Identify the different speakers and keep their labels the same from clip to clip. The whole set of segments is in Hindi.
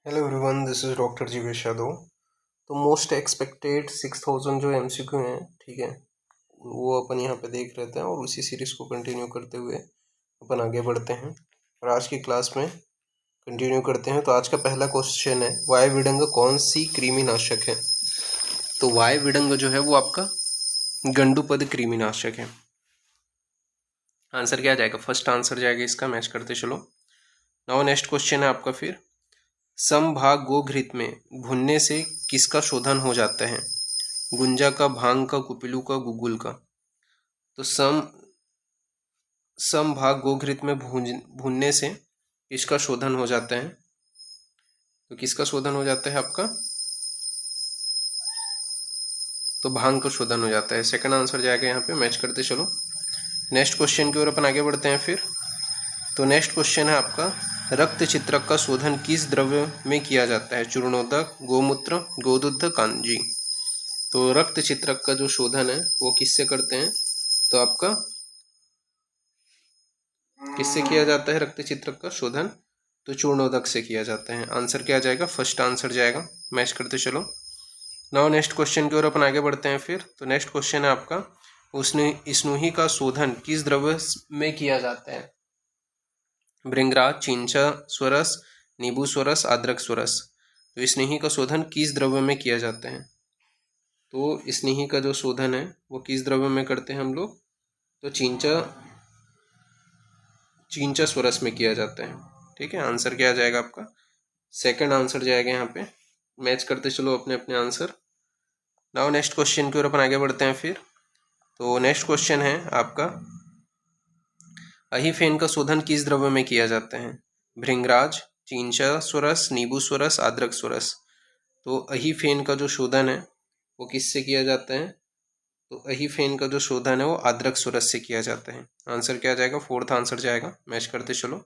Speaker 1: Hello everyone, this is doctor Jeevesh Yadav. तो मोस्ट एक्सपेक्टेड 6000 जो एमसीक्यू हैं, ठीक है, वो अपन यहाँ पे देख रहे थे और उसी सीरीज़ को कंटिन्यू करते हुए अपन आगे बढ़ते हैं और आज की क्लास में कंटिन्यू करते हैं। तो आज का पहला क्वेश्चन है, वायु विडंग कौन सी कृमिनाशक है? तो वायु विडंग जो है वो आपका गंडुपद कृमिनाशक है। आंसर क्या जाएगा? फर्स्ट आंसर जाएगा इसका, मैच करते चलो। नाउ नेक्स्ट क्वेश्चन है आपका फिर, समभाग गोघृत में भुनने से किसका शोधन हो जाता है? गुंजा का, भांग का, कुपिलू का, गुगुल का। तो समभाग गोघृत में भुनने से किसका शोधन हो जाता है? तो किसका शोधन हो जाता है आपका? तो भांग का शोधन हो जाता है। सेकंड आंसर जाएगा यहाँ पे, मैच करते चलो। नेक्स्ट क्वेश्चन की ओर अपन आगे बढ़ते हैं फिर। तो नेक्स्ट क्वेश्चन है आपका, रक्त चित्रक का शोधन किस द्रव्य में किया जाता है? चूर्णोदक, गोमूत्र, गोदुग्ध, कांजी। तो रक्त चित्रक का जो शोधन है वो किससे करते हैं? तो आपका किससे किया जाता है रक्त चित्रक का शोधन? तो चूर्णोदक से किया जाता है। आंसर क्या जाएगा? फर्स्ट आंसर जाएगा, मैच करते चलो। नाउ नेक्स्ट क्वेश्चन की ओर अपन आगे बढ़ते हैं फिर। तो नेक्स्ट क्वेश्चन है आपका, उसने स्नूही का शोधन किस द्रव्य में किया जाता है? भृंगराज, चींचा स्वरस, नींबू स्वरस, अदरक स्वरस। तो स्नेही का शोधन किस द्रव्य में किया जाता है? तो स्नेही का जो शोधन है वो किस द्रव्य में करते हैं हम लोग? तो चींचा स्वरस में किया जाता है। ठीक है, आंसर क्या आ जाएगा आपका? सेकंड आंसर जाएगा यहाँ पे, मैच करते चलो अपने अपने आंसर। नाउ नेक्स्ट क्वेश्चन की ओर अपन आगे बढ़ते हैं फिर। तो नेक्स्ट क्वेश्चन है आपका, अहीफेन का शोधन किस द्रव्य में किया जाता है? भृंगराज, चींचा स्वरस, नींबू स्वरस, अदरक स्वरस। तो अहीफेन का जो शोधन है वो किससे किया जाता है? तो अहीफेन का जो शोधन है वो अदरक स्वरस से किया जाता है। आंसर क्या जाएगा? फोर्थ आंसर जाएगा, मैच करते चलो।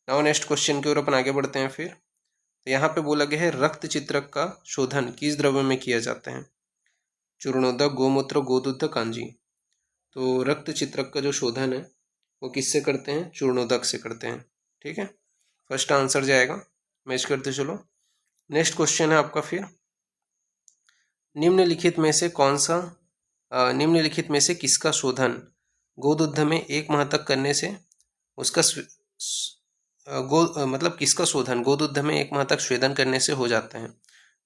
Speaker 1: नाउ नेक्स्ट क्वेश्चन की ओर अपन आगे बढ़ते हैं फिर। तो यहाँ पे बोला गया है, रक्त चित्रक का शोधन किस द्रव्य में किया जाता है? चूर्णोदक, गोमूत्र, गोदुग्ध, कांजी। तो रक्त चित्रक का जो शोधन है वो किससे करते हैं? चूर्णोदक से करते हैं। ठीक है, फर्स्ट आंसर जाएगा, मैच करते चलो। नेक्स्ट क्वेश्चन है आपका फिर, निम्नलिखित में से कौन सा निम्नलिखित में से किसका शोधन गोदुग्ध में 1 माह तक करने से उसका मतलब किसका शोधन गोदुग्ध में 1 माह तक स्वेदन करने से हो जाता है?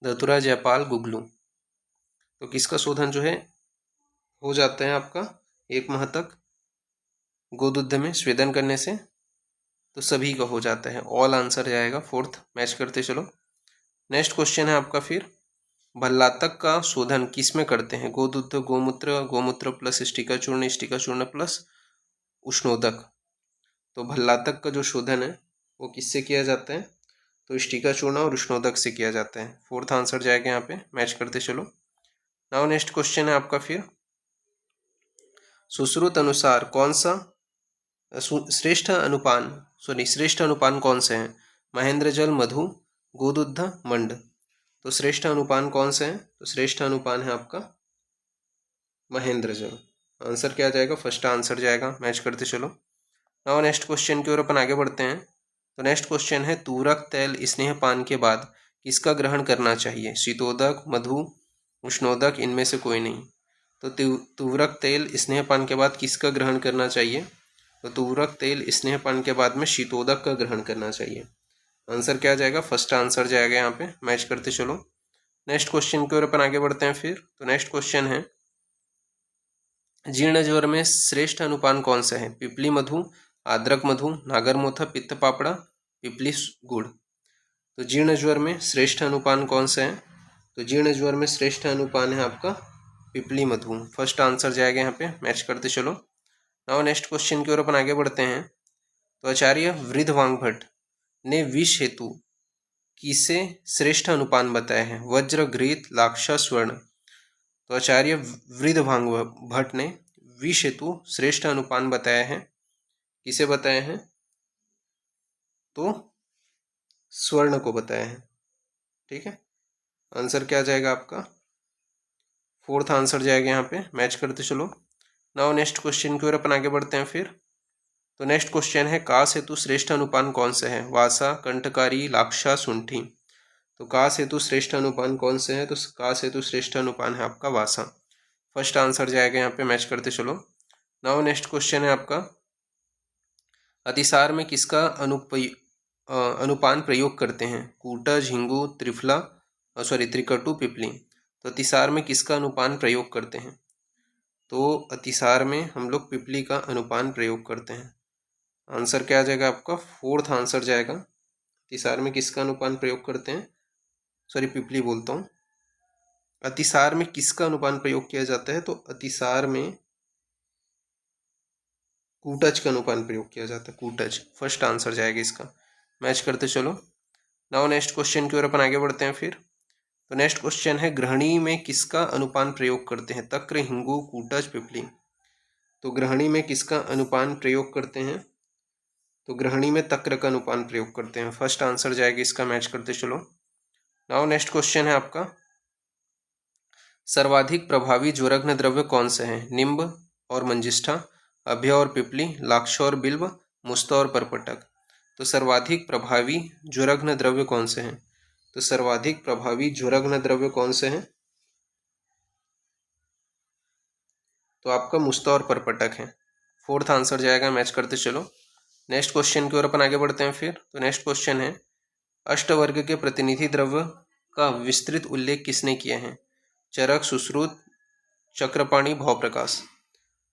Speaker 1: धतूरा, जयपाल, गुगलू। तो किसका शोधन जो है हो जाता है आपका 1 माह तक गोदुग्ध में स्वेदन करने से? तो सभी का हो जाता है, ऑल आंसर जाएगा फोर्थ, मैच करते चलो। नेक्स्ट क्वेश्चन है आपका फिर, भल्लातक का शोधन किस में करते हैं? गोदुग्ध, गोमूत्र, गोमूत्र प्लस स्टिका चूर्ण प्लस उष्णोदक। तो भल्लातक का जो शोधन है वो किससे किया जाता है? तो स्टिका चूर्ण और उष्णोदक से किया जाता है। फोर्थ आंसर जाएगा यहाँ पे, मैच करते चलो। नाउ नेक्स्ट क्वेश्चन है आपका फिर, सुश्रुत अनुसार कौन सा श्रेष्ठ अनुपान कौन से हैं? महेंद्र जल, मधु, गोदुग्ध, मंड। तो श्रेष्ठ अनुपान कौन से हैं? तो श्रेष्ठ अनुपान है आपका महेंद्र जल। आंसर क्या जाएगा? फर्स्ट आंसर जाएगा, मैच करते चलो। नाउ नेक्स्ट क्वेश्चन की ओर अपन आगे बढ़ते हैं। तो नेक्स्ट क्वेश्चन है, तूरक तेल स्नेहपान के बाद किसका ग्रहण करना चाहिए? शीतोदक, मधु, उष्णोदक, इनमें से कोई नहीं। तो तूरक तेल स्नेहपान के बाद किसका ग्रहण करना चाहिए? तो तूरक तेल स्नेहपान के बाद में शीतोदक का ग्रहण करना चाहिए। आंसर क्या जाएगा? फर्स्ट आंसर जाएगा यहाँ पे, मैच करते चलो। नेक्स्ट क्वेश्चन की ओर अपन आगे बढ़ते हैं फिर। तो नेक्स्ट क्वेश्चन है, जीर्ण ज्वर में श्रेष्ठ अनुपान कौन सा है? पिपली मधु, अदरक मधु, नागरमोथा, पित्त पापड़ा, पिपली गुड़। तो जीर्ण ज्वर में श्रेष्ठ अनुपान कौन सा है? तो जीर्ण ज्वर में श्रेष्ठ अनुपान है आपका पिपली मधु। फर्स्ट आंसर जाएगा यहाँ पे, मैच करते चलो। नाउ नेक्स्ट क्वेश्चन की ओर अपन आगे बढ़ते हैं। तो आचार्य वृद्धवांग भट्ट ने विष हेतु किसे श्रेष्ठ अनुपान बताया है? वज्र, घृत, लाक्षा, स्वर्ण। तो आचार्य वृद्धवांग भट्ट ने विष हेतु श्रेष्ठ अनुपान बताया है, किसे बताया है? तो स्वर्ण को बताया है। ठीक है, आंसर क्या जाएगा आपका? फोर्थ आंसर जाएगा यहाँ पे, मैच करते चलो। नाउ नेक्स्ट क्वेश्चन की ओर अपन आगे बढ़ते हैं फिर। तो नेक्स्ट क्वेश्चन है, कास हेतु श्रेष्ठ अनुपान कौन सा है? वासा, कंठकारी, लाक्षा, सुंठी। तो का सेतु श्रेष्ठ अनुपान कौन से है? तो का सेतु श्रेष्ठ अनुपान है आपका वासा। फर्स्ट आंसर जाएगा यहाँ पे, मैच करते चलो। नाउ नेक्स्ट क्वेश्चन है आपका, अतिसार में किसका अनुपान प्रयोग करते हैं? कूटा, झिंगू, त्रिकटु, पिपली। तो अतिसार में किसका अनुपान प्रयोग करते हैं? तो अतिसार में हम लोग पिपली का अनुपान प्रयोग करते हैं। आंसर क्या आ जाएगा आपका? फोर्थ आंसर जाएगा। अतिसार में किसका अनुपान प्रयोग करते हैं? पिपली बोलता हूँ। अतिसार में किसका अनुपान प्रयोग किया जाता है? तो अतिसार में कूटज का अनुपान प्रयोग किया जाता है, कूटज। फर्स्ट आंसर जाएगा इसका, मैच करते चलो। नाउ नेक्स्ट क्वेश्चन की ओर अपन आगे बढ़ते हैं फिर। तो नेक्स्ट क्वेश्चन है, ग्रहणी में किसका अनुपान प्रयोग करते हैं? तक्र, हिंगू, कूटज, पिपली। तो ग्रहणी में किसका अनुपान प्रयोग करते हैं? तो ग्रहणी में तक्र का अनुपान प्रयोग करते हैं। फर्स्ट आंसर जाएगा इसका, मैच करते चलो। नाउ नेक्स्ट क्वेश्चन है आपका, सर्वाधिक प्रभावी ज्वरघ्न द्रव्य कौन से हैं? निम्ब और मंजिष्ठा, अभ्य और पिपली, लाक्ष और बिल्व, मुस्त और परपटक। तो सर्वाधिक प्रभावी ज्वरघ्न द्रव्य कौन से हैं? तो सर्वाधिक प्रभावी ज्वरघ्न द्रव्य कौन से हैं? तो आपका मुस्त और परपटक है। फोर्थ आंसर जाएगा, मैच करते चलो। नेक्स्ट क्वेश्चन की ओर अपन आगे बढ़ते हैं फिर। तो नेक्स्ट क्वेश्चन है, अष्टवर्ग के प्रतिनिधि द्रव्य का विस्तृत उल्लेख किसने किया है? चरक, सुश्रुत, चक्रपाणी, भावप्रकाश।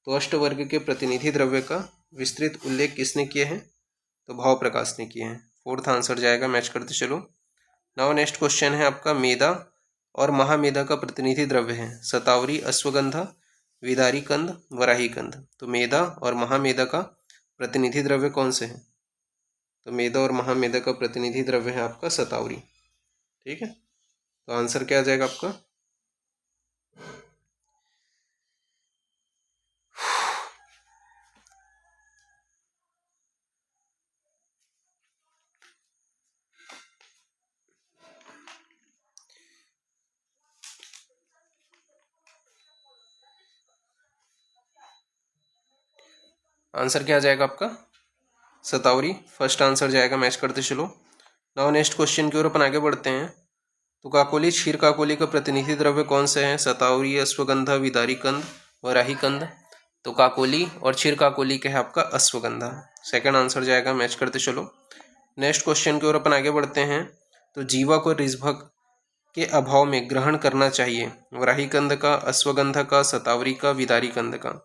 Speaker 1: तो अष्टवर्ग के प्रतिनिधि द्रव्य का विस्तृत उल्लेख किसने किया है? तो भावप्रकाश ने किया है। फोर्थ आंसर जाएगा, मैच करते चलो। नाउ नेक्स्ट क्वेश्चन है आपका, मेदा और महामेदा का प्रतिनिधि द्रव्य है? शतावरी, अश्वगंधा, विदारी कंद, वराही कंद। तो मेदा और महामेदा का प्रतिनिधि द्रव्य कौन से हैं? तो मेदा और महामेदा का प्रतिनिधि द्रव्य है आपका शतावरी। ठीक है, तो आंसर क्या आ जाएगा आपका? आंसर क्या आ जाएगा आपका? शतावरी। फर्स्ट आंसर जाएगा, मैच करते चलो। नाउ नेक्स्ट क्वेश्चन की ओर अपन आगे बढ़ते हैं। तो काकोली, क्षीर काकोली का प्रतिनिधि द्रव्य कौन से हैं? शतावरी, अश्वगंधा, विदारी कंद, वराही कंद। तो काकोली और क्षीर काकोली के है आपका अश्वगंधा। सेकंड आंसर जाएगा, मैच करते चलो। नेक्स्ट क्वेश्चन की ओर अपन आगे बढ़ते हैं। तो जीवक और रिज्भक के अभाव में ग्रहण करना चाहिए? वराही कंद का, अश्वगंधा का, शतावरी का, विदारी कंद का।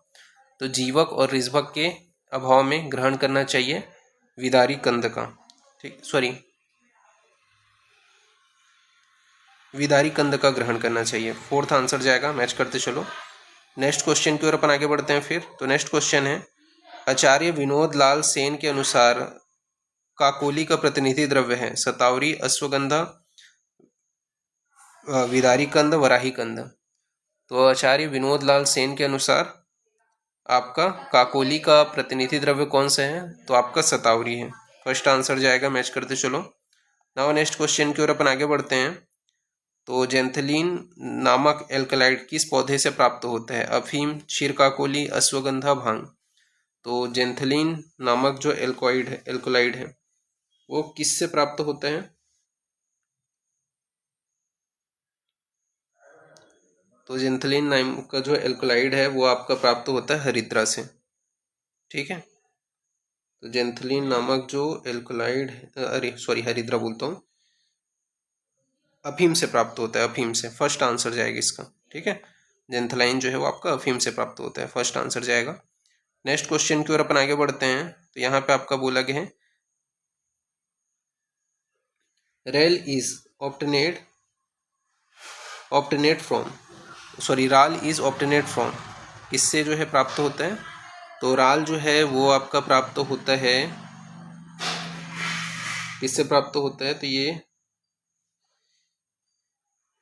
Speaker 1: तो जीवक और रिज्भक के अभाव में ग्रहण करना चाहिए विदारी कंद का। ठीक, विदारी कंद का ग्रहण करना चाहिए। फोर्थ आंसर जाएगा, मैच करते चलो। नेक्स्ट क्वेश्चन की ओर अपन आगे बढ़ते हैं फिर। तो नेक्स्ट क्वेश्चन है, आचार्य विनोद लाल सेन के अनुसार काकोली का प्रतिनिधि द्रव्य है? शतावरी, अश्वगंधा, विदारी कंद, वराही कंद। तो आचार्य विनोद लाल सेन के अनुसार आपका काकोली का प्रतिनिधि द्रव्य कौन सा है? तो आपका शतावरी है। फर्स्ट आंसर जाएगा, मैच करते चलो। नाउ नेक्स्ट क्वेश्चन की ओर अपन आगे बढ़ते हैं। तो जेंथलीन नामक एल्कलाइड किस पौधे से प्राप्त होता है? अफीम, क्षीर काकोली, अश्वगंधा, भांग। तो जेंथलीन नामक जो एल्कोलाइड है वो किससे प्राप्त होता है? तो जेंथलीन नाम का जो एल्कोलाइड है वो आपका प्राप्त होता है हरिद्रा से। ठीक है, तो जेंथलीन नामक जो एल्कोलाइड है, हरिद्रा बोलता हूँ, अफीम से प्राप्त होता है, अफीम से। फर्स्ट आंसर जाएगा इसका। ठीक है, जेंथलाइन जो है वो आपका अफीम से प्राप्त होता है। फर्स्ट आंसर जाएगा। नेक्स्ट क्वेश्चन की ओर अपन आगे बढ़ते हैं। तो यहाँ पे आपका बोला गया है, रेल इज ऑप्टेनेट फ्रॉम, राल इज ऑप्टेनेट फ्रॉम, किससे जो है प्राप्त होता है? तो राल जो है वो आपका प्राप्त होता है, किससे प्राप्त होता है? तो ये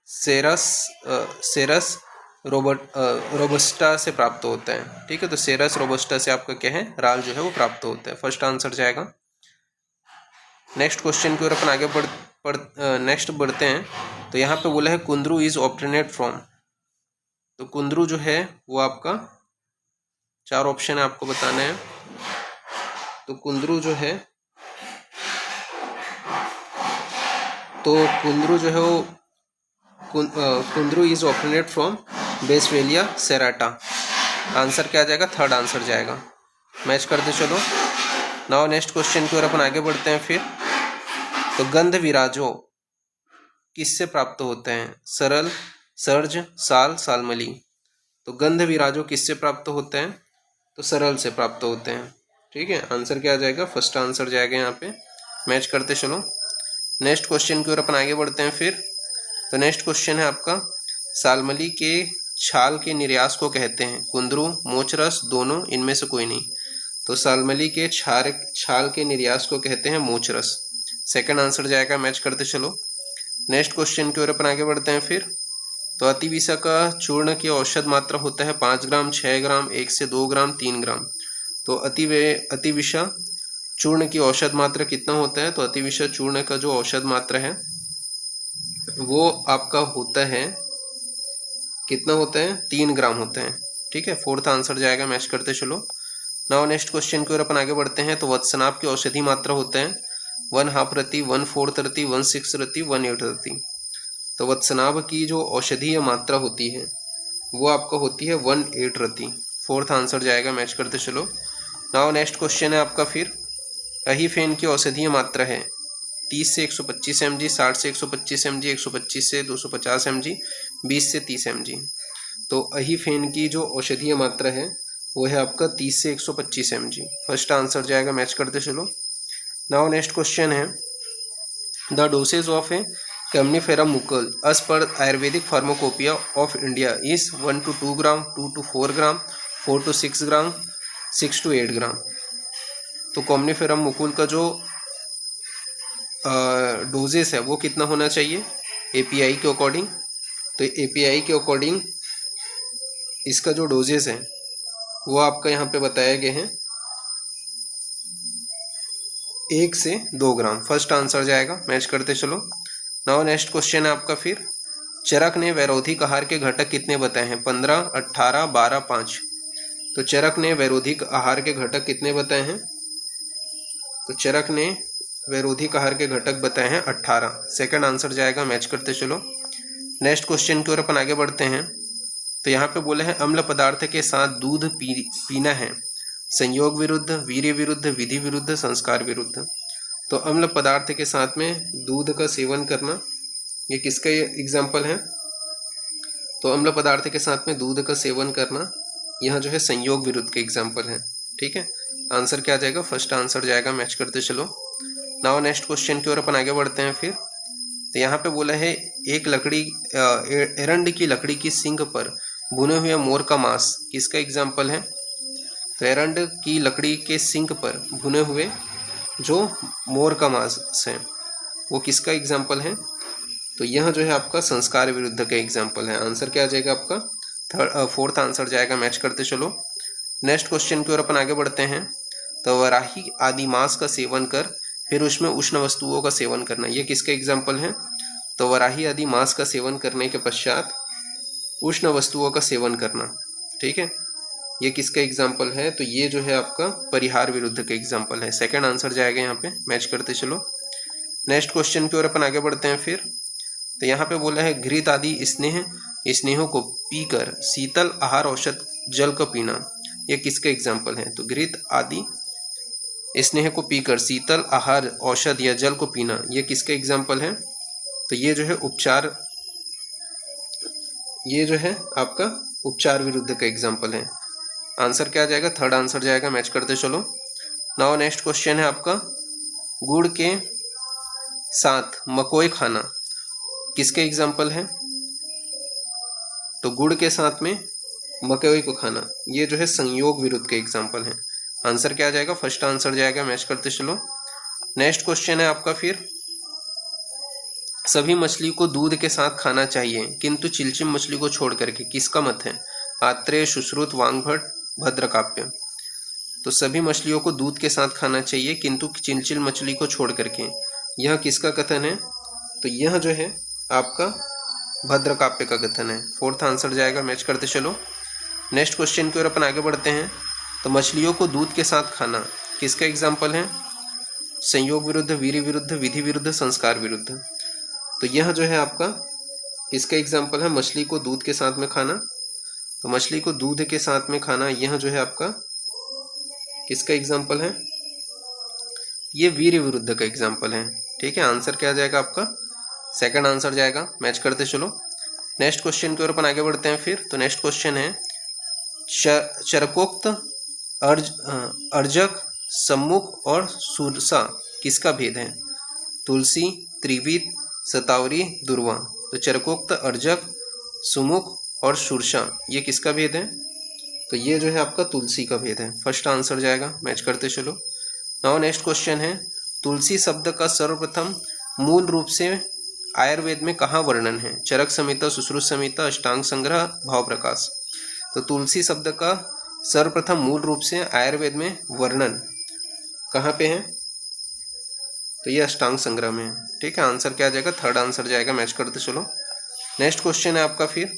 Speaker 1: सेरस रोबस्टा से प्राप्त होता है। ठीक है, तो सेरस रोबस्टा से आपका क्या है? राल जो है वो प्राप्त होता है। फर्स्ट आंसर जाएगा। नेक्स्ट क्वेश्चन की ओर अपन आगे नेक्स्ट बढ़ते हैं। तो यहाँ पे बोला है कुंद्रू इज ऑप्टेनेट फ्रॉम। तो कुंद्रू जो है वो आपका, चार ऑप्शन है आपको बताना है। तो कुंद्रू जो है तो कुंद्रू जो है वो कुंद्रू is originate from Westphalia serrata. Answer क्या आ जाएगा? थर्ड आंसर जाएगा। मैच करते चलो। नाउ नेक्स्ट क्वेश्चन की ओर अपन आगे बढ़ते हैं फिर। तो गंध विराजो किससे प्राप्त होते हैं? सरल, सर्ज, साल, सालमली। तो गंध विराजो किससे प्राप्त होते हैं? तो सरल से प्राप्त होते हैं। ठीक है, आंसर क्या आ जाएगा? फर्स्ट आंसर जाएगा यहाँ पे। मैच करते चलो। नेक्स्ट क्वेश्चन की ओर अपन आगे बढ़ते हैं फिर। तो नेक्स्ट क्वेश्चन है आपका, सालमली के छाल के निर्यास को कहते हैं? कुंदरू, मोचरस, दोनों, इनमें से कोई नहीं। तो सालमली के छाल के निर्यास को कहते हैं मोचरस। सेकंड आंसर जाएगा। मैच करते चलो। नेक्स्ट क्वेश्चन की ओर अपन आगे बढ़ते हैं फिर। तो अतिविषा का चूर्ण की औषध मात्रा होता है 5 ग्राम, 6 ग्राम, 1 से 2 ग्राम, 3 ग्राम। तो अतिविषा चूर्ण की औषध मात्रा कितना होता है? तो अतिविषा चूर्ण का जो औषध मात्रा है वो आपका होता है, कितना होता है? 3 ग्राम होता है। ठीक है, फोर्थ आंसर जाएगा। मैच करते चलो। नाउ नेक्स्ट क्वेश्चन की ओर अपन आगे बढ़ते हैं। तो वत्सनाभ की औषधि मात्रा होता है 1/2 रति, 1/4 रति, 1/6 रति, 1/8 रति। तो वत्सनाभ की जो औषधीय मात्रा होती है वो आपका होती है 1/8 रति। फोर्थ आंसर जाएगा। मैच करते चलो। नाउ नेक्स्ट क्वेश्चन है आपका फिर। अहीफेन की औषधीय मात्रा है 30 से 125 mg, 60 से 125 mg, 125 से 250 mg, 20 से 30 mg। तो अहीफेन की जो औषधीय मात्रा है वो है आपका 30 से 125 mg। फर्स्ट आंसर जाएगा। मैच करते चलो। नाउ नेक्स्ट क्वेश्चन है, the dosage of a Commiphora mukul as per Ayurvedic pharmacopoeia of India is 1 to 2 gram, 2 to 4 gram, 4 to 6 gram, 6 to 8 gram. तो कॉम्निफेरम मुकुल का जो डोजेस है वो कितना होना चाहिए एपीआई के अकॉर्डिंग? तो एपीआई के अकॉर्डिंग इसका जो डोजेस है वो आपका यहाँ पे बताए गए हैं 1 से 2 ग्राम। फर्स्ट आंसर जाएगा। मैच करते चलो। नाउ नेक्स्ट क्वेश्चन है आपका फिर। चरक ने वैरोधिक आहार के घटक कितने बताए हैं? 15, 18, 12, 5। तो चरक ने वैरोधिक आहार के घटक कितने बताए हैं? तो चरक ने वैरोधिक आहार के घटक बताए हैं 18। सेकंड आंसर जाएगा। मैच करते चलो। नेक्स्ट क्वेश्चन की ओर अपन आगे बढ़ते हैं। तो यहाँ पे बोले हैं अम्ल पदार्थ के साथ दूध पीना है संयोग विरुद्ध, वीर्य विरुद्ध, विधि विरुद्ध, संस्कार विरुद्ध। तो अम्ल पदार्थ के साथ में दूध का सेवन करना ये किसका एग्जाम्पल है? तो अम्ल पदार्थ के साथ में दूध का सेवन करना यह जो है संयोग विरुद्ध के एग्जाम्पल है। ठीक है, आंसर क्या जाएगा? फर्स्ट आंसर जाएगा। मैच करते चलो। नाउ नेक्स्ट क्वेश्चन की ओर अपन आगे बढ़ते हैं फिर। तो यहाँ पे बोला है एक लकड़ी एरंड की लकड़ी की सींग पर भुने हुए मोर का मांस किसका एग्जाम्पल है? तो एरंड की लकड़ी के सींग पर भुने हुए जो मोर का मांस है वो किसका एग्जाम्पल है? तो यह जो है आपका संस्कार विरुद्ध का एग्जाम्पल है। आंसर क्या आ जाएगा आपका? फोर्थ आंसर जाएगा। मैच करते चलो। नेक्स्ट क्वेश्चन की ओर अपन आगे बढ़ते हैं। तो वराही आदि मांस का सेवन कर फिर उसमें उष्ण वस्तुओं का सेवन करना ये किसका एग्जाम्पल है? तो वराही आदि मांस का सेवन करने के पश्चात उष्ण वस्तुओं का सेवन करना। ठीक है, ये किसका एग्जाम्पल है? तो ये जो है आपका परिहार विरुद्ध का एग्जाम्पल है। सेकंड आंसर जाएगा यहाँ पे। मैच करते चलो। नेक्स्ट क्वेश्चन की ओर अपन आगे बढ़ते हैं फिर। तो यहाँ पे बोला है घृत आदि स्नेहों को पीकर शीतल आहार औषध जल को पीना ये किसका एग्जाम्पल है? तो घृत आदि स्नेह को पीकर शीतल आहार औषध या जल को पीना ये किसका एग्जाम्पल है? तो ये जो है आपका उपचार विरुद्ध का एग्जाम्पल है। आंसर क्या आ जाएगा? थर्ड आंसर जाएगा। मैच करते चलो। नाउ नेक्स्ट क्वेश्चन है आपका गुड़ के साथ मकोई खाना किसके एग्जाम्पल है? तो गुड़ के साथ में मकोई को खाना ये जो है संयोग विरुद्ध के एग्जाम्पल है। आंसर क्या आ जाएगा? फर्स्ट आंसर जाएगा। मैच करते चलो। नेक्स्ट क्वेश्चन है आपका फिर सभी मछली को दूध के साथ खाना चाहिए किंतु चिलचिम मछली को छोड़ करके किसका मत है? आत्रेय, सुश्रुत, वांगभट, भद्रकाव्य। तो सभी मछलियों को दूध के साथ खाना चाहिए किंतु चिलचिल मछली को छोड़ करके यह किसका कथन है? तो यह जो है आपका भद्रकाव्य का कथन है। फोर्थ आंसर जाएगा। मैच करते चलो। नेक्स्ट क्वेश्चन की ओर अपन आगे बढ़ते हैं। तो मछलियों को दूध के साथ खाना किसका एग्जाम्पल है? संयोग विरुद्ध, वीर्य विरुद्ध, विधि विरुद्ध, संस्कार विरुद्ध। तो यह जो है आपका इसका एग्जाम्पल है मछली को दूध के साथ में खाना। तो मछली को दूध के साथ में खाना, यह जो है आपका किसका एग्जाम्पल है? ये वीर्य विरुद्ध का एग्जाम्पल है। ठीक है, आंसर क्या जाएगा आपका? सेकंड आंसर जाएगा। मैच करते चलो। नेक्स्ट क्वेश्चन की ओर अपन आगे बढ़ते हैं फिर। तो नेक्स्ट क्वेश्चन है चरकोक्त अर्जक, सम्मुख और सुरसा किसका भेद है? तुलसी, त्रिविद, सतावरी, दुर्वा। तो चरकोक्त, अर्जक, सुमुख और सुरसा ये किसका भेद है? तो ये जो है आपका तुलसी का भेद है। फर्स्ट आंसर जाएगा। मैच करते चलो। नाउ नेक्स्ट क्वेश्चन है तुलसी शब्द का सर्वप्रथम मूल रूप से आयुर्वेद में कहाँ वर्णन है? चरक संहिता, सुश्रुत संहिता, अष्टांग संग्रह, भाव प्रकाश। तो तुलसी शब्द का सर्वप्रथम मूल रूप से आयुर्वेद में वर्णन कहाँ पे है? तो ये अष्टांग संग्रह में है। ठीक है, आंसर क्या जाएगा? थर्ड आंसर जाएगा। मैच करते चलो। नेक्स्ट क्वेश्चन है आपका फिर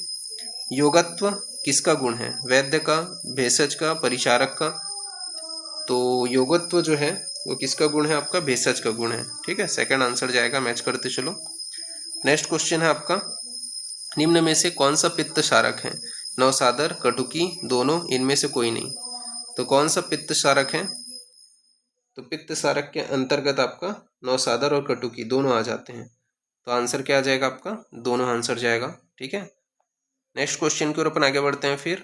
Speaker 1: योगत्व किसका गुण है? वैद्य का, भेषज का, परिचारक का। तो योगत्व जो है वो किसका गुण है? आपका भेषज का गुण है। ठीक है, सेकंड आंसर जाएगा। मैच करते चलो। नेक्स्ट क्वेश्चन है आपका निम्न में से कौन सा पित्त क्षारक है? नवसादर, कटुकी, दोनों, इनमें से कोई नहीं। तो कौन सा पित्त क्षारक है? तो पित्त क्षारक के अंतर्गत आपका नवसादर और कटुकी दोनों आ जाते हैं। तो आंसर क्या आ जाएगा आपका? दोनों आंसर जाएगा। ठीक है, नेक्स्ट क्वेश्चन की ओर अपन आगे बढ़ते हैं फिर।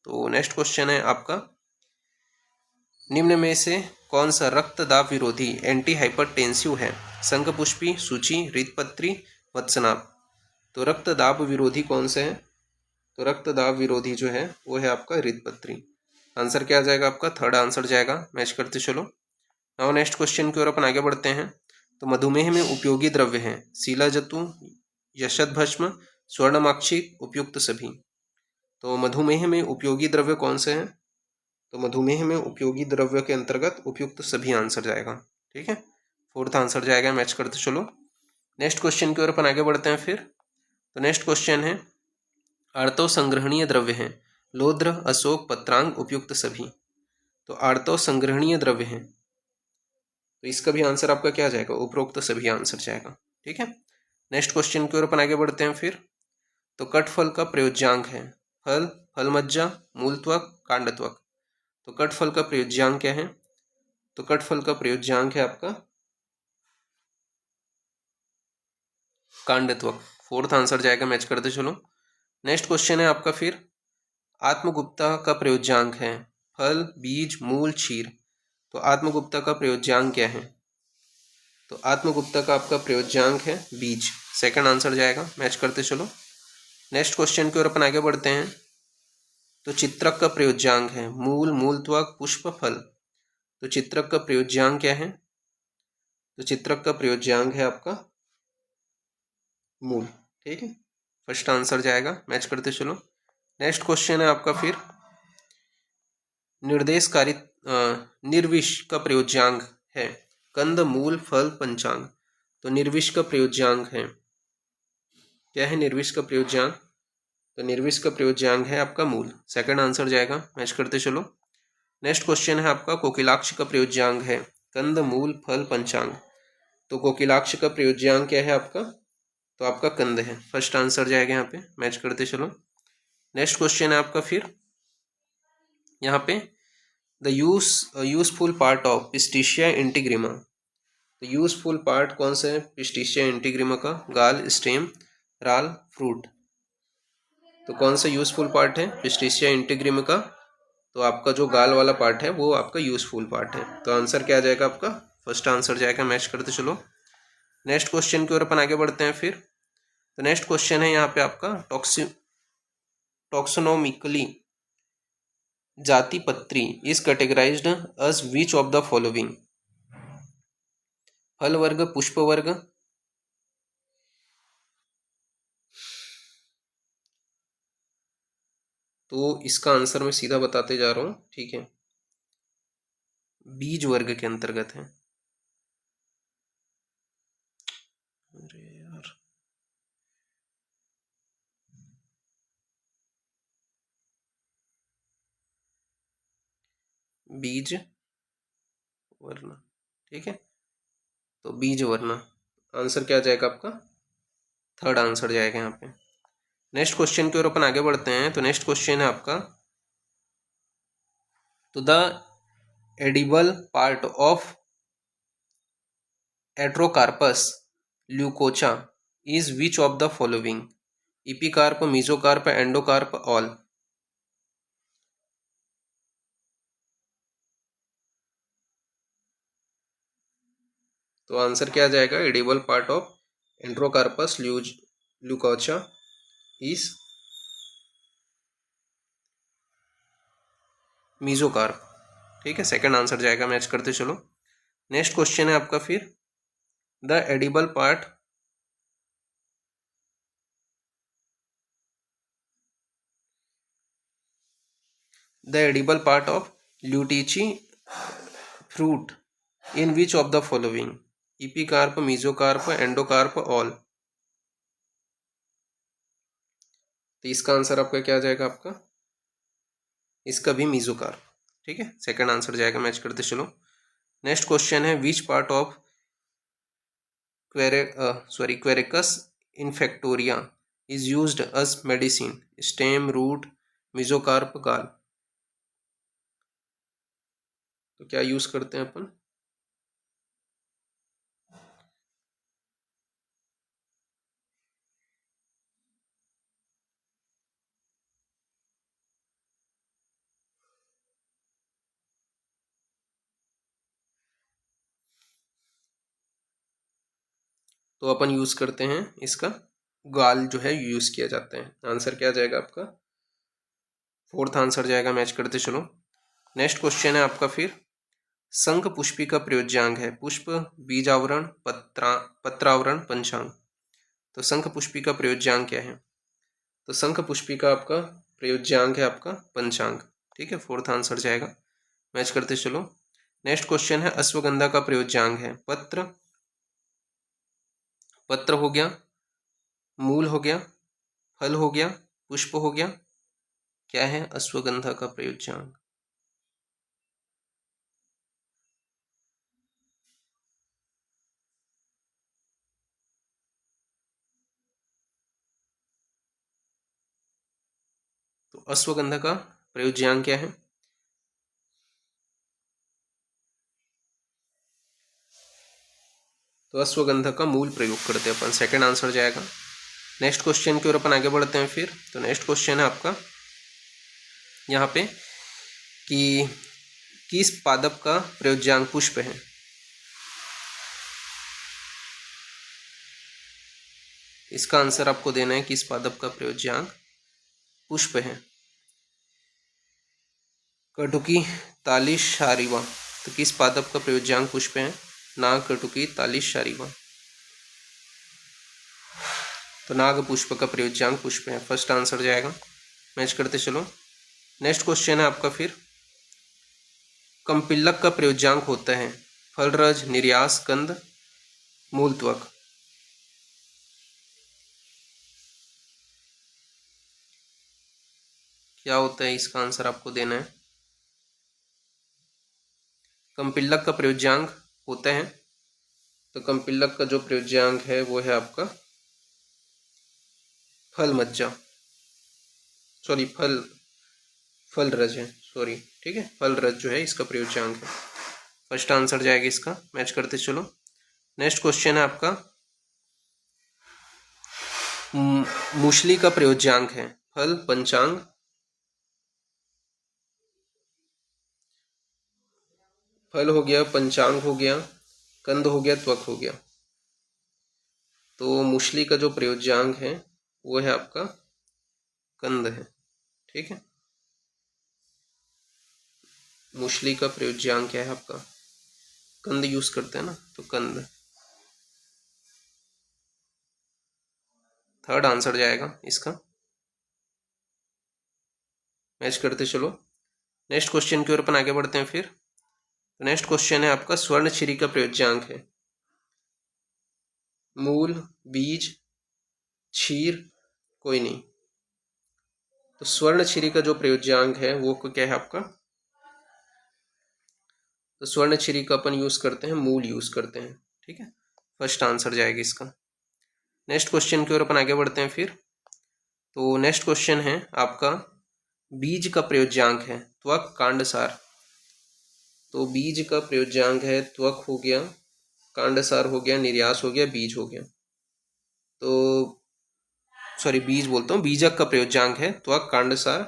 Speaker 1: तो नेक्स्ट क्वेश्चन है आपका निम्न में से कौन सा रक्त दाब विरोधी एंटी हाइपरटेंसिव है? शंखपुष्पी, सूची, हृदपत्री, वत्सनाभ। तो रक्त दाब विरोधी कौन सा है? तो रक्त दाब विरोधी जो है वो है आपका हृदपत्री। आंसर क्या आ जाएगा आपका? थर्ड आंसर जाएगा। मैच करते चलो। नाउ नेक्स्ट क्वेश्चन की ओर अपन आगे बढ़ते हैं। तो मधुमेह में उपयोगी द्रव्य हैं शिलाजतु, यशत भस्म, स्वर्णमाक्षी, उपयुक्त सभी। तो मधुमेह में उपयोगी द्रव्य कौन से हैं? तो मधुमेह में उपयोगी द्रव्य के अंतर्गत उपयुक्त सभी आंसर जाएगा। ठीक है, फोर्थ आंसर जाएगा। मैच करते चलो। नेक्स्ट क्वेश्चन की ओर अपन आगे बढ़ते हैं फिर। तो नेक्स्ट क्वेश्चन है आर्तव संग्रहणीय द्रव्य हैं लोद्र, अशोक, पत्रांग, उपयुक्त सभी। तो आर्तव संग्रहणीय द्रव्य हैं, तो इसका भी आंसर आपका क्या जाएगा? उपरोक्त सभी आंसर जाएगा। ठीक है, नेक्स्ट क्वेश्चन की ओर अपन आगे बढ़ते हैं फिर। तो कटफल का प्रयोज्यांक है फल, फलमज्जा, मूलत्वक, कांडत्वक। तो कटफल का प्रयोज्यांक क्या है? तो कटफल का प्रयोज्यांक है आपका कांडत्वक। फोर्थ आंसर जाएगा। मैच करते चलो। नेक्स्ट क्वेश्चन है आपका फिर आत्मगुप्ता का प्रयोज्यांक है फल, बीज, मूल, क्षीर। तो आत्मगुप्ता का प्रयोज्यांक क्या है? तो आत्मगुप्ता का आपका प्रयोज्यांक है बीज। सेकंड आंसर जाएगा। मैच करते चलो। नेक्स्ट क्वेश्चन की ओर अपन आगे बढ़ते हैं। तो चित्रक का प्रयोज्यांक है मूल, मूलत्वक, पुष्प, फल। तो चित्रक का प्रयोज्यांक क्या है? तो चित्रक का प्रयोज्यांक है आपका मूल। ठीक है, फर्स्ट आंसर जाएगा। मैच करते चलो। नेक्स्ट क्वेश्चन है आपका फिर निर्देशकारी निर्विष का प्रयोज्यांक है कंद, मूल, फल, पंचांग। तो निर्विष का प्रयोज्यांक है क्या है? निर्विष का प्रयोज्यांक, तो निर्विष का प्रयोज्यांक है आपका मूल। सेकंड आंसर जाएगा। मैच करते चलो। नेक्स्ट क्वेश्चन है आपका कोकिलाक्ष का प्रयोज्यांक है कंद, मूल, फल, पंचांग। तो कोकिलाक्ष का प्रयोज्यांक क्या है आपका? तो आपका कंद है। फर्स्ट आंसर जाएगा यहाँ पे। मैच करते चलो। नेक्स्ट क्वेश्चन है आपका फिर यहाँ पे द यूजफुल पार्ट ऑफ पिस्टिशिया इंटीग्रिमा। तो यूजफुल पार्ट कौन सा है पिस्टिशिया इंटीग्रिमा का? गाल, स्टेम, राल, फ्रूट। तो कौन सा यूजफुल पार्ट है पिस्टिशिया इंटीग्रिमा का? तो आपका जो गाल वाला पार्ट है वो आपका यूजफुल पार्ट है। तो आंसर क्या आ जाएगा आपका? फर्स्ट आंसर जाएगा। मैच करते चलो। नेक्स्ट क्वेश्चन की ओर अपन आगे बढ़ते हैं फिर। तो नेक्स्ट क्वेश्चन है यहाँ पे आपका टॉक्सोनोमिकली जाति पत्री is categorized as which of the following? फल वर्ग, पुष्प वर्ग। तो इसका आंसर मैं सीधा बताते जा रहा हूं। ठीक है, बीज वर्ग के अंतर्गत है। अरे यार, बीज वर्ण। ठीक है, तो बीज वर्ण आंसर क्या आ जाएगा आपका? थर्ड आंसर जाएगा यहाँ पे। नेक्स्ट क्वेश्चन की ओर अपन आगे बढ़ते हैं। तो नेक्स्ट क्वेश्चन है आपका, तो the edible part of Artocarpus lakoocha is which of the following? Epicarp, mesocarp, endocarp, all. तो आंसर क्या आ जाएगा? Edible part of Artocarpus lakoocha is mesocarp. ठीक है, सेकंड आंसर जाएगा। मैच करते चलो। नेक्स्ट क्वेश्चन है आपका फिर, the edible part of litchi fruit in which of the following? Epicarp, mesocarp, endocarp, all. तो इसका आंसर आपका क्या जाएगा? आपका इसका भी मीजोकार्प। ठीक है, सेकंड आंसर जाएगा। मैच करते चलो। नेक्स्ट क्वेश्चन है, which part of Quercus infectoria is used as medicine? Stem, root, mesocarp, gall. तो क्या यूज करते हैं अपन? तो अपन यूज करते हैं इसका गाल जो है यूज किया जाता है। आंसर क्या जाएगा आपका? फोर्थ आंसर जाएगा। मैच करते चलो। नेक्स्ट क्वेश्चन है आपका फिर, शंख पुष्पी का प्रयोज्यांग है पुष्प, बीजावरण, पत्रावरण, पंचांग। तो शंख पुष्पी का प्रयोज्यांग क्या है? तो शंख पुष्पी का आपका प्रयोज्यांग है आपका पंचांग। ठीक है, फोर्थ आंसर जाएगा। मैच करते चलो। नेक्स्ट क्वेश्चन है, अश्वगंधा का प्रयोज्यांग है पत्र, पत्र हो गया, मूल हो गया, फल हो गया, पुष्प हो गया। क्या है अश्वगंधा का प्रयोज्यांग? तो अश्वगंधा का प्रयोज्यांग क्या है? तो अश्वगंधा का मूल प्रयोग करते हैं अपन। सेकंड आंसर जाएगा। नेक्स्ट क्वेश्चन की ओर अपन आगे बढ़ते हैं फिर। तो नेक्स्ट क्वेश्चन है आपका यहाँ पे कि किस पादप का प्रयोज्यांग पुष्प है? इसका आंसर आपको देना है, किस पादप का प्रयोज्यांग पुष्प है? कटुकी, तालिश, शारीवा। तो किस पादप का प्रयोज्यांग पुष्प है? नाग, कटुकी, तालिश, शारीवा। तो नाग पुष्प का प्रयोज्यांग पुष्प है। फर्स्ट आंसर जाएगा। मैच करते चलो। नेक्स्ट क्वेश्चन है आपका फिर, कंपिल्लक का प्रयोज्यांग होता है फलरज, निर्यास, कंद, मूलत्वक। क्या होता है? इसका आंसर आपको देना है। कंपिल्लक का प्रयोज्यांग होता है, तो कंपिल्लक का जो प्रयोज्यांग है वो है आपका फल मज्जा, सॉरी फल रज है, सॉरी। ठीक है, फल रज जो है इसका प्रयोज्यांग है। फर्स्ट आंसर जाएगा इसका। मैच करते चलो। नेक्स्ट क्वेश्चन है आपका, मूसली का प्रयोज्यांग है फल, पंचांग। फल हो गया, पंचांग हो गया, कंद हो गया, त्वक हो गया। तो मूसली का जो प्रयोज्यांग है वो है आपका कंद है। ठीक है, मूसली का प्रयोज्यांग क्या है आपका? कंद यूज करते हैं ना, तो कंद। थर्ड आंसर जाएगा इसका। मैच करते चलो। नेक्स्ट क्वेश्चन की ओर अपन आगे बढ़ते हैं फिर। तो नेक्स्ट क्वेश्चन है आपका, स्वर्णछिरी का प्रयोज्यांग है मूल, बीज, क्षीर, कोई नहीं। तो स्वर्णछिरी का जो प्रयोज्यांग है वो क्या है आपका? तो स्वर्णछिरी का अपन यूज करते हैं मूल यूज करते हैं। ठीक है, फर्स्ट आंसर जाएगा इसका। नेक्स्ट क्वेश्चन की ओर अपन आगे बढ़ते हैं फिर। तो नेक्स्ट क्वेश्चन है आपका, बीज का प्रयोज्यांक है त्वक कांडसार। तो बीज का प्रयोज्यांक है त्वक हो गया, कांडसार हो गया, निर्यास हो गया, बीज हो गया। तो सॉरी बीज बोलता हूँ, बीजक का प्रयोज्यांक है त्वक कांडसार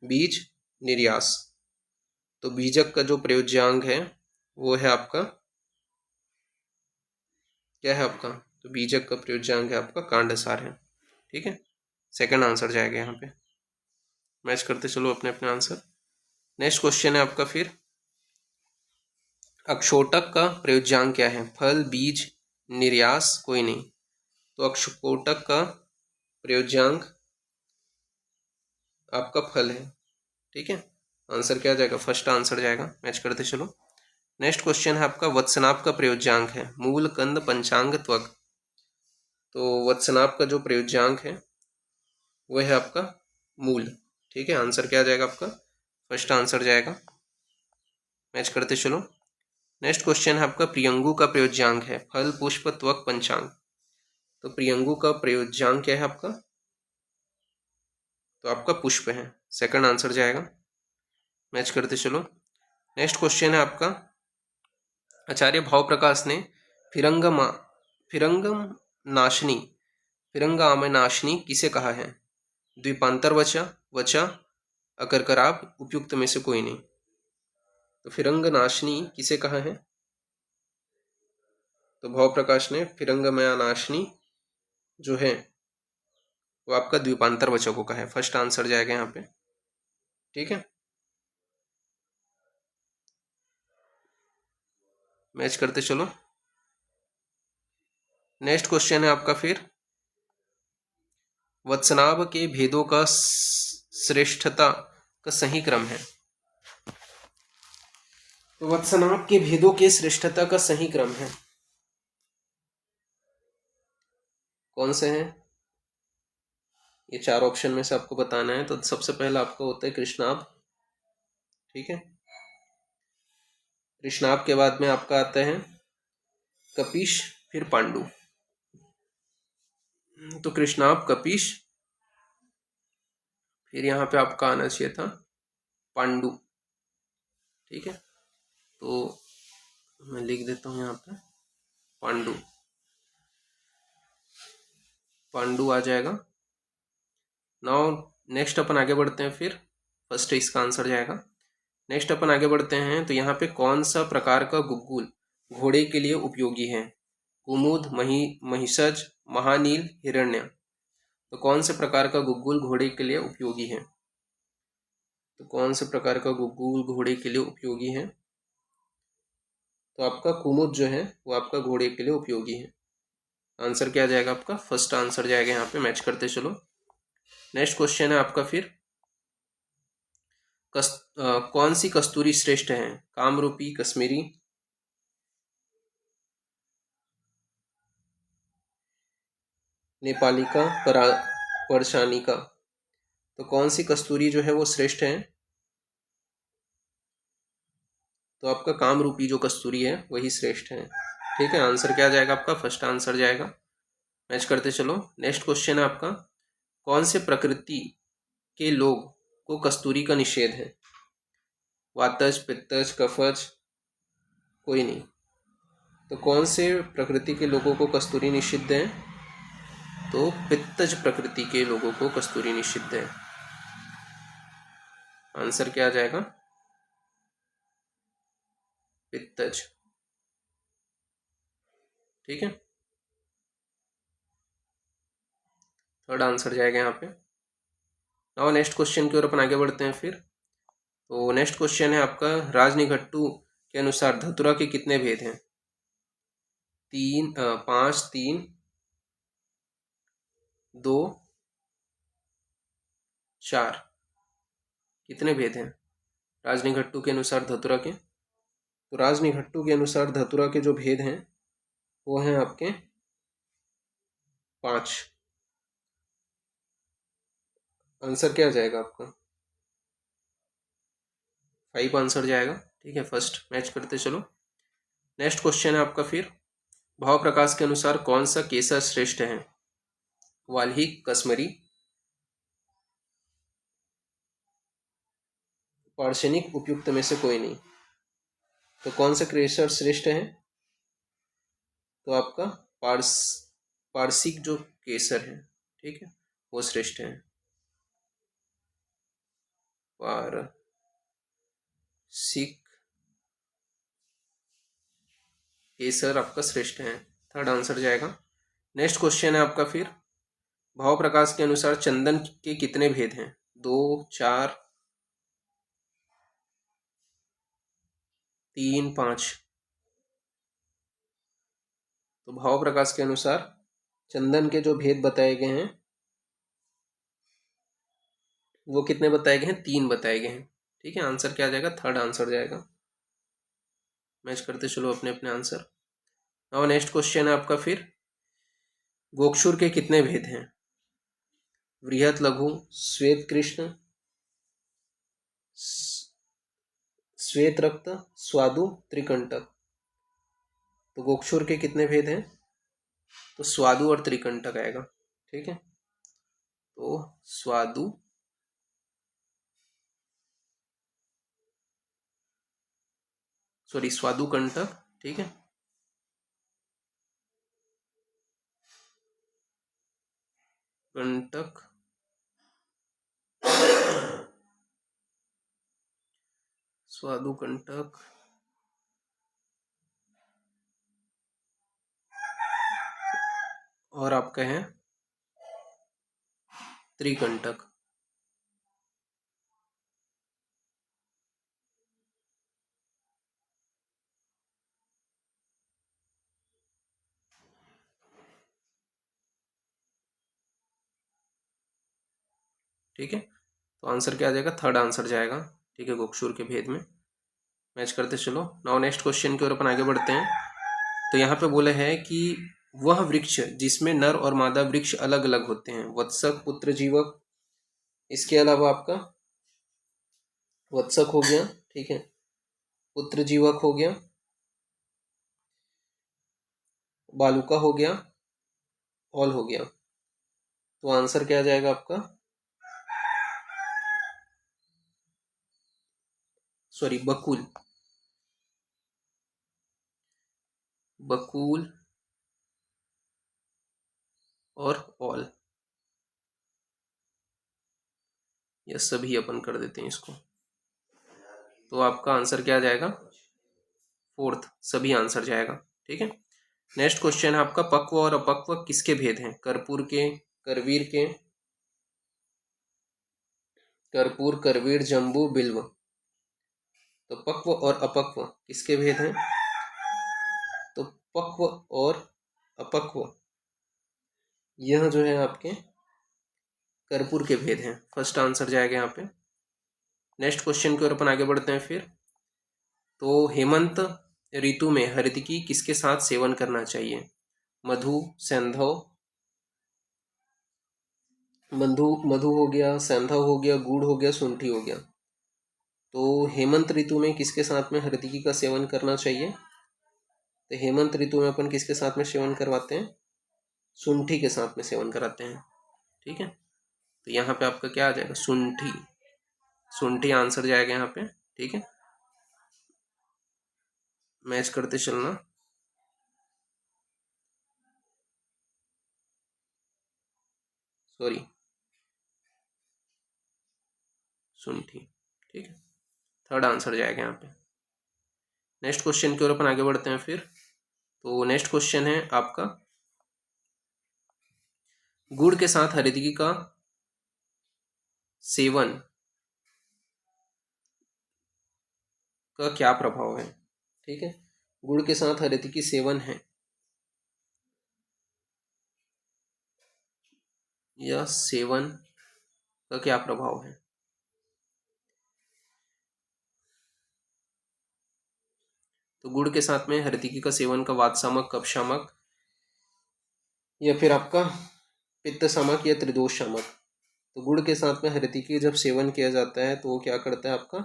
Speaker 1: बीज निर्यास। तो बीजक का जो प्रयोज्यांक है वो है आपका, क्या है आपका, तो बीजक का प्रयोज्यांक है आपका कांडसार है। ठीक है, सेकंड आंसर जाएगा यहाँ पे। मैच करते चलो अपने अपने आंसर। नेक्स्ट क्वेश्चन है आपका फिर, अक्षोटक का प्रयोज्यांक क्या है, फल बीज निर्यास कोई नहीं। तो अक्षकोटक का प्रयोज्यांक आपका फल है। ठीक है, आंसर क्या जाएगा, फर्स्ट आंसर जाएगा। मैच करते चलो। नेक्स्ट क्वेश्चन है आपका, वत्सनाप का प्रयोज्यांक है मूल कंद पंचांग त्वक। तो वत्सनाप का जो प्रयोज्यांक है वह है आपका मूल। ठीक है, आंसर क्या जाएगा आपका, फर्स्ट आंसर जाएगा। मैच करते चलो। नेक्स्ट क्वेश्चन है आपका, प्रियंगु का प्रयोज्यांक है फल पुष्प त्वक पंचांग। तो प्रियंगु का प्रयोज्यांक क्या है आपका, तो आपका पुष्प है, सेकंड आंसर जाएगा। मैच करते चलो। नेक्स्ट क्वेश्चन है आपका, आचार्य भावप्रकाश ने फिरंगम नाशनी फिरंगामनाशनी किसे कहा है, द्वीपांतर वचा, वचा, अकरकराब, उपयुक्त में से कोई नहीं। तो फिरंगनाशनी किसे कहा है, तो भावप्रकाश ने फिरंगमयानाशनी जो है वो आपका द्वीपांतर वचक को कहा है, फर्स्ट आंसर जाएगा यहाँ पे। ठीक है, मैच करते चलो। नेक्स्ट क्वेश्चन है आपका फिर, वत्सनाभ के भेदों का श्रेष्ठता का सही क्रम है। तो वत्सनाभ के भेदों के श्रेष्ठता का सही क्रम है, कौन से हैं, ये चार ऑप्शन में से आपको बताना है। तो सबसे पहला आपका होता है कृष्णाभ। ठीक है, कृष्णाभ के बाद में आपका आता है कपीश, फिर पांडु। तो कृष्णाभ, कपीश, फिर यहाँ पे आपका आना चाहिए था पांडु। ठीक है, तो मैं लिख देता हूँ यहाँ पे पांडु, पांडु आ जाएगा। नाउ नेक्स्ट अपन आगे बढ़ते हैं फिर, फर्स्ट इसका आंसर जाएगा। नेक्स्ट अपन आगे बढ़ते हैं, तो यहाँ पे कौन सा प्रकार का गुग्गुल घोड़े के लिए उपयोगी है, कुमुद, महिषज, महानील, हिरण्य। तो कौन से प्रकार का गुग्गुल घोड़े के लिए उपयोगी है, तो कौन से प्रकार का गुग्गुल घोड़े के लिए उपयोगी है, तो आपका कुमुद जो है वो आपका घोड़े के लिए उपयोगी है। आंसर क्या जाएगा आपका, फर्स्ट आंसर जाएगा यहाँ पे। मैच करते चलो। नेक्स्ट क्वेश्चन है आपका फिर, कौन सी कस्तूरी श्रेष्ठ है, कामरूपी, कश्मीरी, नेपालिका, परशानिका। तो कौन सी कस्तूरी जो है वो श्रेष्ठ है, तो आपका कामरूपी जो कस्तूरी है वही श्रेष्ठ है। ठीक है, आंसर क्या जाएगा आपका, फर्स्ट आंसर जाएगा। मैच करते चलो। नेक्स्ट क्वेश्चन है आपका, कौन से प्रकृति के लोग को कस्तूरी का निषेध है, वातज, पित्तज, कफज, कोई नहीं। तो कौन से प्रकृति के लोगों को कस्तूरी निषिद्ध है, तो पित्तज प्रकृति के लोगों को कस्तूरी निषिद्ध है। आंसर क्या आ जाएगा, पित्तज। ठीक है, थर्ड आंसर जाएगा यहाँ पे। और नेक्स्ट क्वेश्चन की ओर अपन आगे बढ़ते हैं फिर। तो नेक्स्ट क्वेश्चन है आपका, राजनिघट्टू के अनुसार धतुरा के कितने भेद हैं, 5, 3, 2, 4। कितने भेद हैं राजनिघट्टू के अनुसार धतुरा के, तो राजनिघट्टू के अनुसार धतुरा के जो भेद हैं वो हैं आपके 5। आंसर क्या जाएगा आपका, 5 आंसर जाएगा। ठीक है, फर्स्ट। मैच करते चलो। नेक्स्ट क्वेश्चन है आपका फिर, भाव प्रकाश के अनुसार कौन सा केसर श्रेष्ठ है, वाल्ही, कसमरी। पार्शनिक उपयुक्त में से कोई नहीं। तो कौन सा केसर श्रेष्ठ है? तो आपका पार्स पारसिक जो केसर है, ठीक है, वो श्रेष्ठ है। पारसिक केसर आपका श्रेष्ठ है, थर्ड आंसर जाएगा। नेक्स्ट क्वेश्चन है आपका फिर, भाव प्रकाश के अनुसार चंदन के कितने भेद हैं? 2, 4, 3, 5। तो भाव प्रकाश के अनुसार चंदन के जो भेद बताए गए हैं वो कितने बताए गए हैं? 3 बताए गए हैं, ठीक है। आंसर क्या आ जाएगा? थर्ड आंसर जाएगा। मैच करते चलो अपने अपने आंसर। और नेक्स्ट क्वेश्चन है आपका फिर, गोक्षुर के कितने भेद हैं? वृहत, लघु, श्वेत कृष्ण, श्वेत रक्त, स्वादु, त्रिकंटक। तो गोक्षुर के कितने भेद हैं? तो स्वादु और त्रिकंटक आएगा, ठीक है। तो स्वादु, स्वादु कंटक, ठीक है। कंटक, स्वादु कंटक और आपका है त्रिकंटक। ठीक है, तो आंसर क्या आ जाएगा? थर्ड आंसर जाएगा, ठीक है, गोक्षुर के भेद में। मैच करते चलो। नाउ नेक्स्ट क्वेश्चन की ओर अपन आगे बढ़ते हैं। तो यहाँ पे बोले हैं कि वह वृक्ष जिसमें नर और मादा वृक्ष अलग अलग होते हैं, वत्सक, पुत्र जीवक। इसके अलावा आपका वत्सक हो गया, ठीक है, पुत्र जीवक हो गया, बालुका हो गया, ऑल हो गया। तो आंसर क्या आ जाएगा आपका? बकुल, बकुल और ऑल, ये सभी अपन कर देते हैं इसको। तो आपका आंसर क्या आ जाएगा? फोर्थ, सभी आंसर जाएगा, ठीक है। नेक्स्ट क्वेश्चन है आपका, पक्व और अपक्व किसके भेद हैं? कर्पूर के, करवीर के, कर्पूर, करवीर, जम्बू, बिल्व। तो पक्व और अपक्व किसके भेद हैं? तो पक्व और अपक्व यह जो है आपके कर्पूर के भेद हैं, फर्स्ट आंसर जाएगा यहाँ पे। नेक्स्ट क्वेश्चन की ओर अपन आगे बढ़ते हैं फिर। तो हेमंत ऋतु में हरितकी किसके साथ सेवन करना चाहिए? मधु, सैंधव, मधु हो गया, सैंधव हो गया, गुड़ हो गया, शुंठी हो गया। तो हेमंत ऋतु में किसके साथ में हरितकी का सेवन करना चाहिए? तो हेमंत ऋतु में अपन किसके साथ में सेवन करवाते हैं? शुंठी के साथ में सेवन कराते हैं, ठीक है। तो यहाँ पे आपका क्या आ जाएगा? शुंठी, शुंठी आंसर जाएगा यहाँ पे, ठीक है। मैच करते चलना। शुंठी, ठीक है, थर्ड आंसर जाएगा यहाँ पे। नेक्स्ट क्वेश्चन की ओर अपन आगे बढ़ते हैं फिर। तो नेक्स्ट क्वेश्चन है आपका, गुड़ के साथ हरितकी का सेवन का क्या प्रभाव है? ठीक है, गुड़ के साथ हरितकी सेवन है या सेवन का क्या प्रभाव है? तो गुड़ के साथ में हरितकी का सेवन का वात शामक, कफ शामक या फिर आपका पित्त शामक या त्रिदोष शामक। तो गुड़ के साथ में हरितकी जब सेवन किया जाता है तो वो क्या करता है? आपका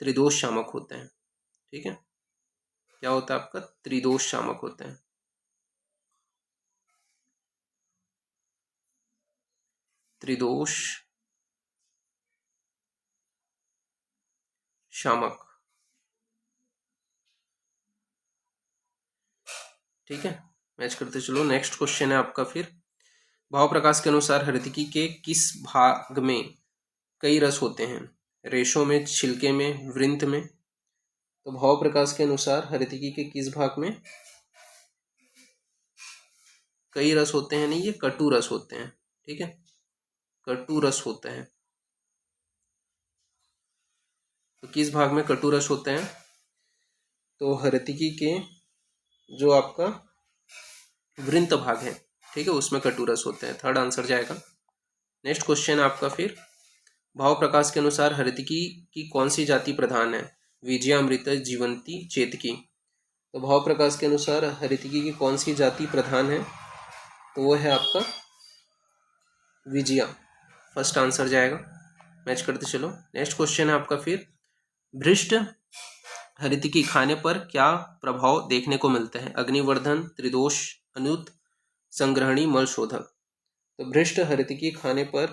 Speaker 1: त्रिदोष शामक होता है, ठीक है। क्या होता है? आपका त्रिदोष शामक होता है। त्रिदोष शामक। ठीक है, मैच करते चलो। नेक्स्ट क्वेश्चन है आपका फिर, भाव प्रकाश के अनुसार हरितकी के किस भाग में कई रस होते हैं? रेशों में, छिलके में, वृंत में? तो भाव प्रकाश के अनुसार हरितकी के किस भाग में कई रस होते हैं? नहीं, ये कटु रस होते हैं। ठीक है, कटु रस होते हैं। तो किस भाग में कटु रस होते हैं? तो हरितकी के जो आपका वृंत भाग है, ठीक है, उसमें कटु रस होते हैं। थर्ड आंसर जाएगा। नेक्स्ट क्वेश्चन है आपका फिर, भाव प्रकाश के अनुसार हरितकी की कौन सी जाति प्रधान है? विजया, अमृता, जीवंती, चेतकी? तो भाव प्रकाश के अनुसार हरितकी की कौन सी जाति प्रधान है? तो वो है आपका विजया। फर्स्ट आंसर जाएगा। मैच करते चलो। नेक्स्ट क्वेश्चन है आपका फिर, भ्रष्ट हरितकी खाने पर क्या प्रभाव देखने को मिलते हैं? अग्निवर्धन, त्रिदोष, अनुत, संग्रहणी, मल शोधक? तो भ्रष्ट हरितकी खाने पर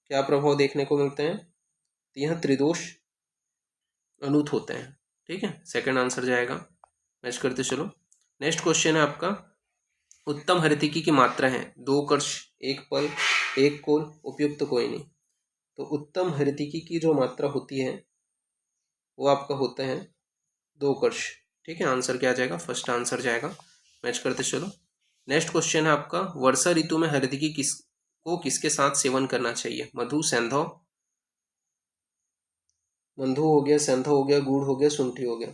Speaker 1: क्या प्रभाव देखने को मिलते हैं? तो यह त्रिदोष अनुत होते हैं। ठीक है, सेकंड आंसर जाएगा। मैच करते चलो। नेक्स्ट क्वेश्चन है आपका, उत्तम हरितकी की मात्रा है 2 कर्ष, 1 पल, 1 कोल, उपयुक्त कोई नहीं। तो उत्तम हरितकी की जो मात्रा होती है वो आपका होता है 2 कर्ष। ठीक है, आंसर क्या आ जाएगा? फर्स्ट आंसर जाएगा। मैच करते चलो। नेक्स्ट क्वेश्चन है आपका, वर्षा ऋतु में हरितकी किसके साथ सेवन करना चाहिए? मधु, सेंधव, मधु हो गया, सेंधव हो गया, गुड़ हो गया, शुंठी हो गया।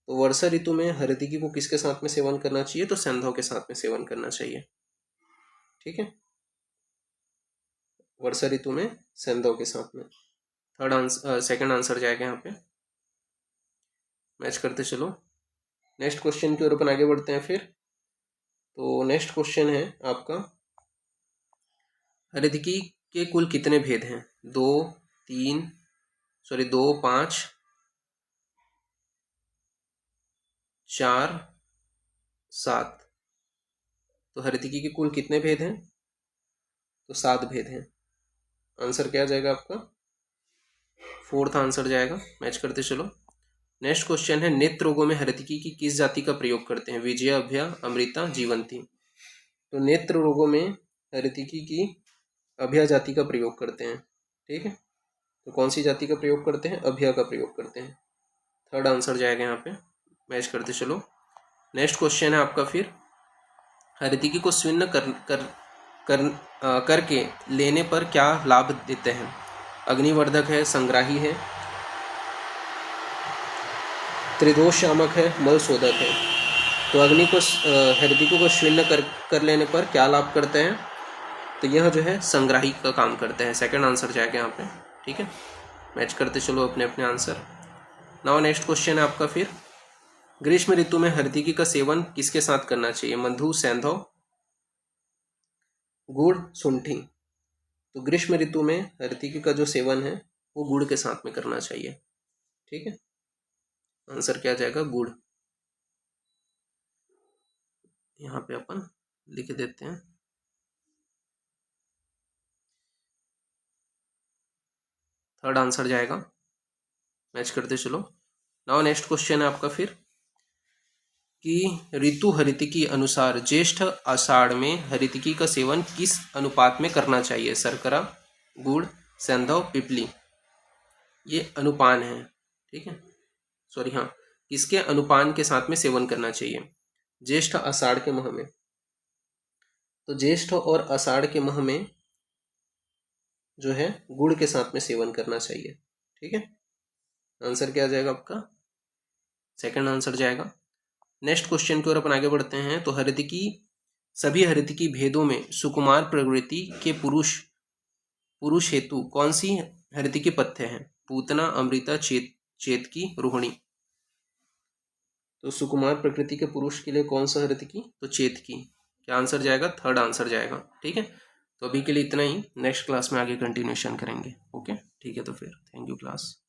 Speaker 1: तो वर्षा ऋतु में हरितकी को किसके साथ में सेवन करना चाहिए? तो सेंधव के साथ में सेवन करना चाहिए। ठीक है, वर्षा ऋतु में सेंधव के साथ में। थर्ड आंसर, सेकंड आंसर जाएगा यहाँ पे। मैच करते चलो। नेक्स्ट क्वेश्चन की ओर अपन आगे बढ़ते हैं फिर। तो नेक्स्ट क्वेश्चन है आपका, हरितकी के कुल कितने भेद हैं? 2, 5, 4, 7? तो हरितकी के कुल कितने भेद हैं? तो 7 भेद हैं। आंसर क्या जाएगा आपका? फोर्थ आंसर जाएगा। मैच करते चलो। नेक्स्ट क्वेश्चन है, नेत्र रोगों में हरितकी की किस जाति का प्रयोग करते हैं? विजया, अभया, अमृता, जीवंती? तो नेत्र रोगों में हरितकी की अभया जाति का प्रयोग करते हैं। ठीक है, तो कौन सी जाति का प्रयोग करते हैं? अभया का प्रयोग करते हैं। थर्ड आंसर जाएगा यहाँ पे। मैच करते चलो। नेक्स्ट क्वेश्चन है आपका फिर, हरितकी को स्विन्न करके लेने पर क्या लाभ देते हैं? अग्निवर्धक है, संग्राही है, त्रिदोष शामक है, मल शोधक है? तो हरितकी को स्विन्न कर लेने पर क्या लाभ करते हैं? तो यह जो है संग्राही का काम करते हैं। सेकंड आंसर जाएगा यहाँ पे। ठीक है, मैच करते चलो अपने अपने आंसर। नाउ नेक्स्ट क्वेश्चन है आपका फिर, ग्रीष्म ऋतु में हरितकी का सेवन किसके साथ करना चाहिए? मधु, सेंधव, गुड़, शुंठी? तो ग्रीष्म ऋतु में हरितकी का जो सेवन है वो गुड़ के साथ में करना चाहिए। ठीक है, आंसर क्या जाएगा? गुड़। यहाँ पे अपन लिख देते हैं। थर्ड आंसर जाएगा। मैच करते चलो। नाउ नेक्स्ट क्वेश्चन है आपका फिर, कि ऋतु हरितकी अनुसार ज्येष्ठ आषाढ़ में हरितकी का सेवन किस अनुपात में करना चाहिए? शर्करा, गुड़, सेंधव, पिपली? ये अनुपान है। ठीक है, सॉरी, हाँ, किसके अनुपान के साथ में सेवन करना चाहिए? ज्येष्ठ आषाढ़ के माह में। तो ज्येष्ठ और आषाढ़ के माह में जो है गुड़ के साथ में सेवन करना चाहिए। ठीक है, आंसर क्या आ जाएगा आपका? सेकंड आंसर जाएगा। नेक्स्ट क्वेश्चन की ओर अपन आगे बढ़ते हैं। तो सभी हरितकी भेदों में सुकुमार प्रवृत्ति के पुरुष हेतु कौन सी हरितकी पथ्य है? पूतना, अमृता, चेतकी, रोहिणी? तो सुकुमार प्रकृति के पुरुष के लिए कौन सा हरितकी? तो चेतकी। क्या आंसर जाएगा? थर्ड आंसर जाएगा। ठीक है, तो अभी के लिए इतना ही। नेक्स्ट क्लास में आगे कंटिन्यूशन करेंगे। ओके, ठीक है, तो फिर थैंक यू क्लास।